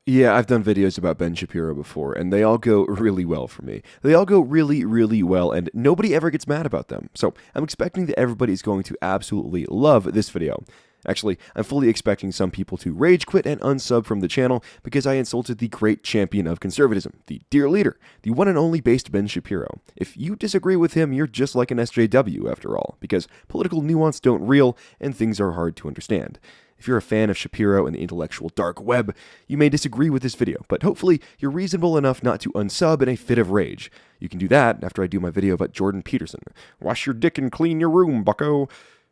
Yeah, I've done videos about Ben Shapiro before, and they all go really well for me. They all go really, really well, and nobody ever gets mad about them. So I'm expecting that everybody's going to absolutely love this video. Actually, I'm fully expecting some people to rage quit and unsub from the channel because I insulted the great champion of conservatism, the dear leader, the one and only based Ben Shapiro. If you disagree with him, you're just like an SJW after all, because political nuance don't reel and things are hard to understand. If you're a fan of Shapiro and the intellectual dark web, you may disagree with this video, but hopefully you're reasonable enough not to unsub in a fit of rage. You can do that after I do my video about Jordan Peterson. Wash your dick and clean your room, bucko.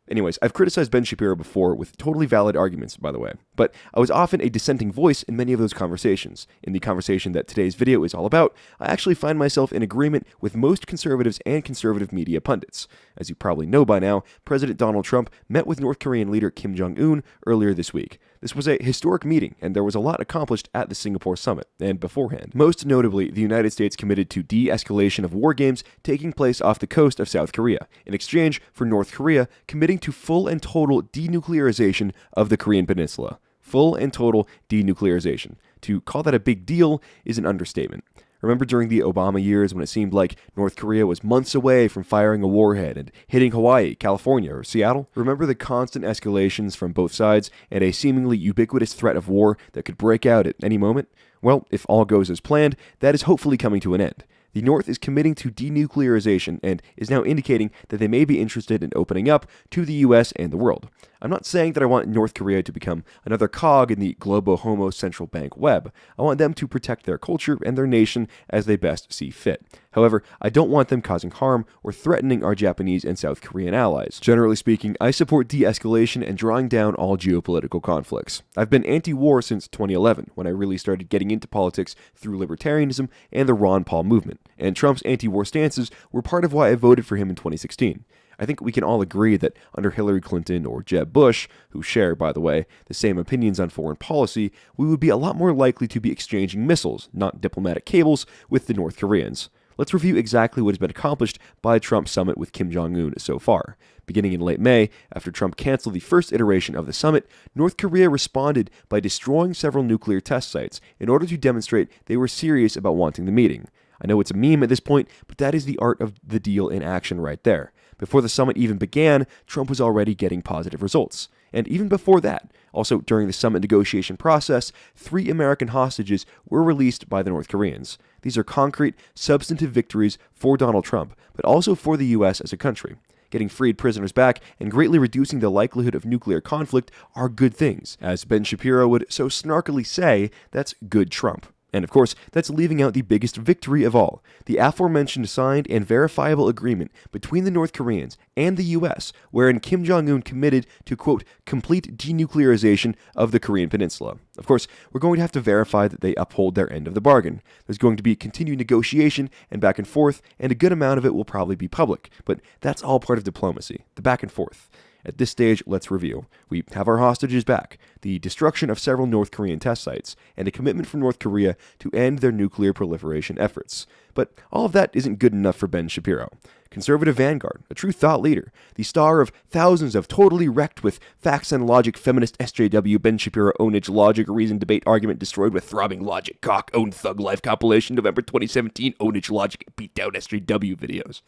Anyways, I've criticized Ben Shapiro before with totally valid arguments, by the way, but I was often a dissenting voice in many of those conversations. In the conversation that today's video is all about, I actually find myself in agreement with most conservatives and conservative media pundits. As you probably know by now, President Donald Trump met with North Korean leader Kim Jong Un earlier this week. This was a historic meeting, and there was a lot accomplished at the Singapore summit and beforehand. Most notably, the United States committed to de-escalation of war games taking place off the coast of South Korea, in exchange for North Korea committing to full and total denuclearization of the Korean Peninsula. Full and total denuclearization. To call that a big deal is an understatement. Remember during the Obama years when it seemed like North Korea was months away from firing a warhead and hitting Hawaii, California, or Seattle? Remember the constant escalations from both sides and a seemingly ubiquitous threat of war that could break out at any moment? Well, if all goes as planned, that is hopefully coming to an end. The North is committing to denuclearization and is now indicating that they may be interested in opening up to the US and the world. I'm not saying that I want North Korea to become another cog in the globo-homo central bank web. I want them to protect their culture and their nation as they best see fit. However, I don't want them causing harm or threatening our Japanese and South Korean allies. Generally speaking, I support de-escalation and drawing down all geopolitical conflicts. I've been anti-war since 2011, when I really started getting into politics through libertarianism and the Ron Paul movement, and Trump's anti-war stances were part of why I voted for him in 2016. I think we can all agree that under Hillary Clinton or Jeb Bush, who share, by the way, the same opinions on foreign policy, we would be a lot more likely to be exchanging missiles, not diplomatic cables, with the North Koreans. Let's review exactly what has been accomplished by Trump's summit with Kim Jong Un so far. Beginning in late May, after Trump canceled the first iteration of the summit, North Korea responded by destroying several nuclear test sites in order to demonstrate they were serious about wanting the meeting. I know it's a meme at this point, but that is the art of the deal in action right there. Before the summit even began, Trump was already getting positive results. And even before that, also during the summit negotiation process, 3 American hostages were released by the North Koreans. These are concrete, substantive victories for Donald Trump, but also for the US as a country. Getting freed prisoners back and greatly reducing the likelihood of nuclear conflict are good things. As Ben Shapiro would so snarkily say, that's good Trump. And of course, that's leaving out the biggest victory of all, the aforementioned signed and verifiable agreement between the North Koreans and the US, wherein Kim Jong Un committed to, quote, complete denuclearization of the Korean Peninsula. Of course, we're going to have to verify that they uphold their end of the bargain. There's going to be continued negotiation and back and forth, and a good amount of it will probably be public, but that's all part of diplomacy, the back and forth. At this stage, let's review. We have our hostages back, the destruction of several North Korean test sites, and a commitment from North Korea to end their nuclear proliferation efforts. But all of that isn't good enough for Ben Shapiro. Conservative vanguard, a true thought leader, the star of thousands of totally wrecked with facts and logic feminist SJW Ben Shapiro ownage logic reason debate argument destroyed with throbbing logic cock own thug life compilation November 2017 ownage logic beat down SJW videos.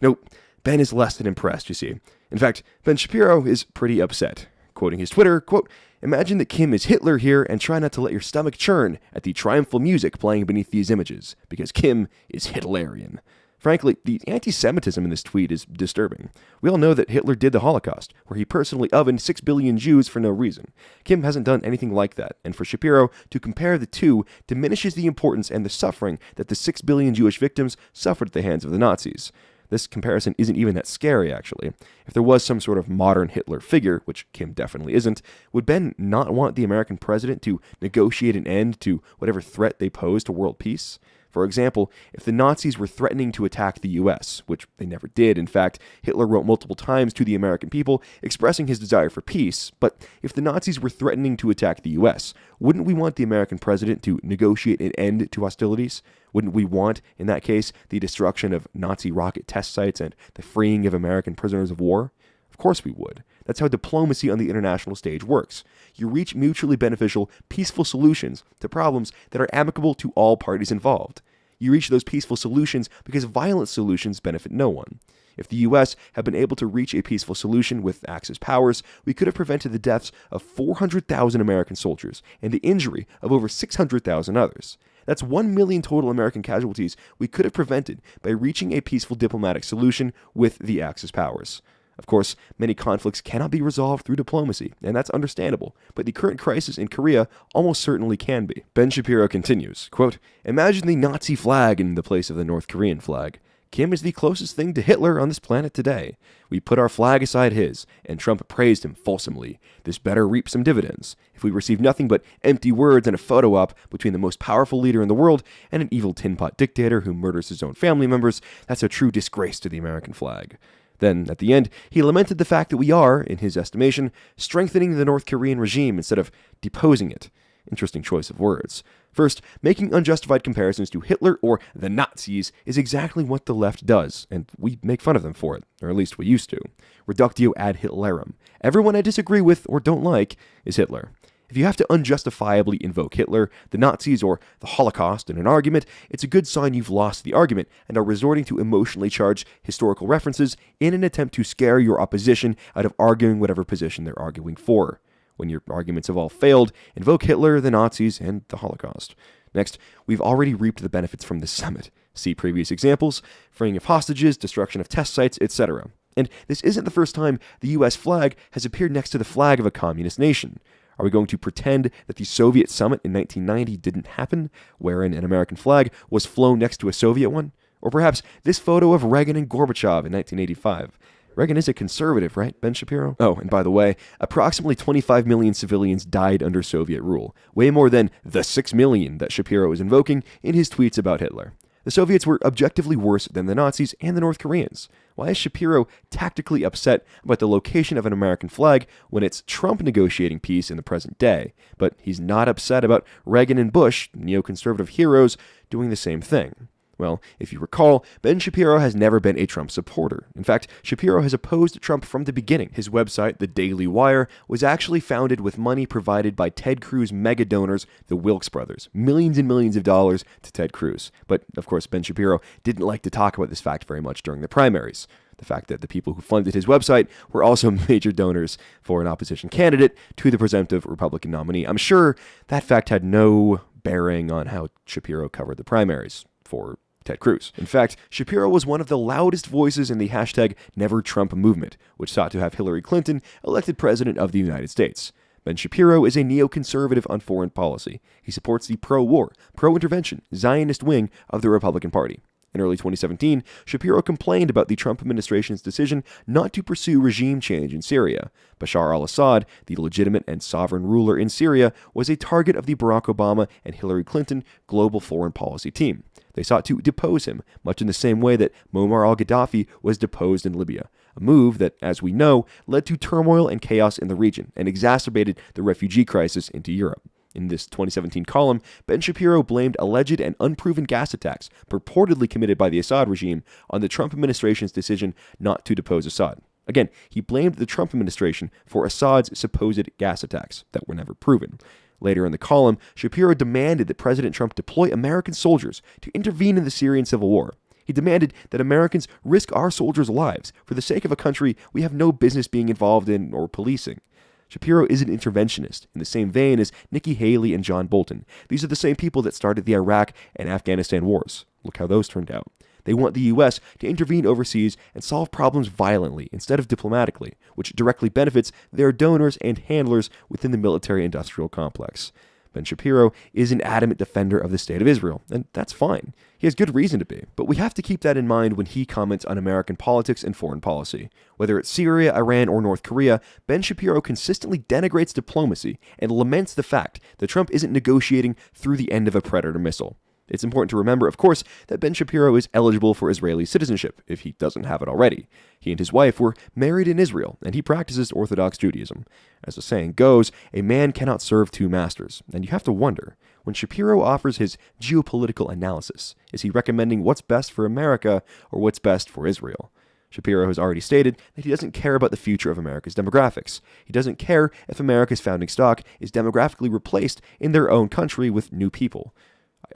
Nope. Ben is less than impressed, you see. In fact, Ben Shapiro is pretty upset. Quoting his Twitter, quote, imagine that Kim is Hitler here and try not to let your stomach churn at the triumphal music playing beneath these images, because Kim is Hitlerian. Frankly, the anti-Semitism in this tweet is disturbing. We all know that Hitler did the Holocaust, where he personally ovened 6 billion Jews for no reason. Kim hasn't done anything like that, and for Shapiro to compare the two diminishes the importance and the suffering that the 6 billion Jewish victims suffered at the hands of the Nazis. This comparison isn't even that scary, actually. If there was some sort of modern Hitler figure, which Kim definitely isn't, would Ben not want the American president to negotiate an end to whatever threat they pose to world peace? For example, if the Nazis were threatening to attack the US, which they never did, in fact, Hitler wrote multiple times to the American people expressing his desire for peace, but if the Nazis were threatening to attack the US, wouldn't we want the American president to negotiate an end to hostilities? Wouldn't we want, in that case, the destruction of Nazi rocket test sites and the freeing of American prisoners of war? Of course we would. That's how diplomacy on the international stage works. You reach mutually beneficial, peaceful solutions to problems that are amicable to all parties involved. You reach those peaceful solutions because violent solutions benefit no one. If the U.S. had been able to reach a peaceful solution with Axis powers, we could have prevented the deaths of 400,000 American soldiers and the injury of over 600,000 others. That's 1 million total American casualties we could have prevented by reaching a peaceful diplomatic solution with the Axis powers. Of course, many conflicts cannot be resolved through diplomacy, and that's understandable, but the current crisis in Korea almost certainly can be. Ben Shapiro continues, quote, "Imagine the Nazi flag in the place of the North Korean flag. Kim is the closest thing to Hitler on this planet today. We put our flag aside his, and Trump praised him fulsomely. This better reap some dividends. If we receive nothing but empty words and a photo op between the most powerful leader in the world and an evil tin pot dictator who murders his own family members, that's a true disgrace to the American flag." Then, at the end, he lamented the fact that we are, in his estimation, strengthening the North Korean regime instead of deposing it. Interesting choice of words. First, making unjustified comparisons to Hitler or the Nazis is exactly what the left does, and we make fun of them for it, or at least we used to. Reductio ad Hitlerum. Everyone I disagree with or don't like is Hitler. If you have to unjustifiably invoke Hitler, the Nazis, or the Holocaust in an argument, it's a good sign you've lost the argument and are resorting to emotionally charged historical references in an attempt to scare your opposition out of arguing whatever position they're arguing for. When your arguments have all failed, invoke Hitler, the Nazis, and the Holocaust. Next, we've already reaped the benefits from this summit. See previous examples: freeing of hostages, destruction of test sites, etc. And this isn't the first time the US flag has appeared next to the flag of a communist nation. Are we going to pretend that the Soviet summit in 1990 didn't happen, wherein an American flag was flown next to a Soviet one? Or perhaps this photo of Reagan and Gorbachev in 1985. Reagan is a conservative, right, Ben Shapiro? Oh, and by the way, approximately 25 million civilians died under Soviet rule, way more than the 6 million that Shapiro is invoking in his tweets about Hitler. The Soviets were objectively worse than the Nazis and the North Koreans. Why is Shapiro tactically upset about the location of an American flag when it's Trump negotiating peace in the present day? But he's not upset about Reagan and Bush, neoconservative heroes, doing the same thing. Well, if you recall, Ben Shapiro has never been a Trump supporter. In fact, Shapiro has opposed Trump from the beginning. His website, The Daily Wire, was actually founded with money provided by Ted Cruz mega donors, the Wilkes brothers. Millions and millions of dollars to Ted Cruz. But, of course, Ben Shapiro didn't like to talk about this fact very much during the primaries. The fact that the people who funded his website were also major donors for an opposition candidate to the presumptive Republican nominee. I'm sure that fact had no bearing on how Shapiro covered the primaries for Ted Cruz. In fact, Shapiro was one of the loudest voices in the hashtag #NeverTrump movement, which sought to have Hillary Clinton elected president of the United States. Ben Shapiro is a neoconservative on foreign policy. He supports the pro-war, pro-intervention, Zionist wing of the Republican Party. In early 2017, Shapiro complained about the Trump administration's decision not to pursue regime change in Syria. Bashar al-Assad, the legitimate and sovereign ruler in Syria, was a target of the Barack Obama and Hillary Clinton global foreign policy team. They sought to depose him, much in the same way that Muammar al-Gaddafi was deposed in Libya, a move that, as we know, led to turmoil and chaos in the region and exacerbated the refugee crisis into Europe. In this 2017 column, Ben Shapiro blamed alleged and unproven gas attacks purportedly committed by the Assad regime on the Trump administration's decision not to depose Assad. Again, he blamed the Trump administration for Assad's supposed gas attacks that were never proven. Later in the column, Shapiro demanded that President Trump deploy American soldiers to intervene in the Syrian civil war. He demanded that Americans risk our soldiers' lives for the sake of a country we have no business being involved in or policing. Shapiro is an interventionist, in the same vein as Nikki Haley and John Bolton. These are the same people that started the Iraq and Afghanistan wars. Look how those turned out. They want the U.S. to intervene overseas and solve problems violently instead of diplomatically, which directly benefits their donors and handlers within the military-industrial complex. Ben Shapiro is an adamant defender of the state of Israel, and that's fine. He has good reason to be, but we have to keep that in mind when he comments on American politics and foreign policy. Whether it's Syria, Iran, or North Korea, Ben Shapiro consistently denigrates diplomacy and laments the fact that Trump isn't negotiating through the end of a Predator missile. It's important to remember, of course, that Ben Shapiro is eligible for Israeli citizenship, if he doesn't have it already. He and his wife were married in Israel, and he practices Orthodox Judaism. As the saying goes, a man cannot serve two masters, and you have to wonder, when Shapiro offers his geopolitical analysis, is he recommending what's best for America or what's best for Israel? Shapiro has already stated that he doesn't care about the future of America's demographics. He doesn't care if America's founding stock is demographically replaced in their own country with new people.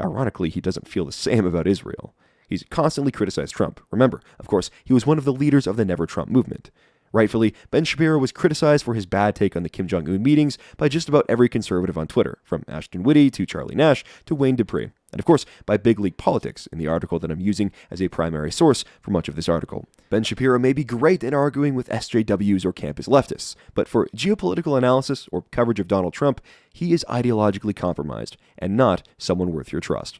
Ironically, he doesn't feel the same about Israel. He's constantly criticized Trump. Remember, of course, he was one of the leaders of the Never Trump movement. Rightfully, Ben Shapiro was criticized for his bad take on the Kim Jong Un meetings by just about every conservative on Twitter, from Ashton Whitty to Charlie Nash to Wayne Dupree, and of course by Big League Politics in the article that I'm using as a primary source for much of this article. Ben Shapiro may be great in arguing with SJWs or campus leftists, but for geopolitical analysis or coverage of Donald Trump, he is ideologically compromised and not someone worth your trust.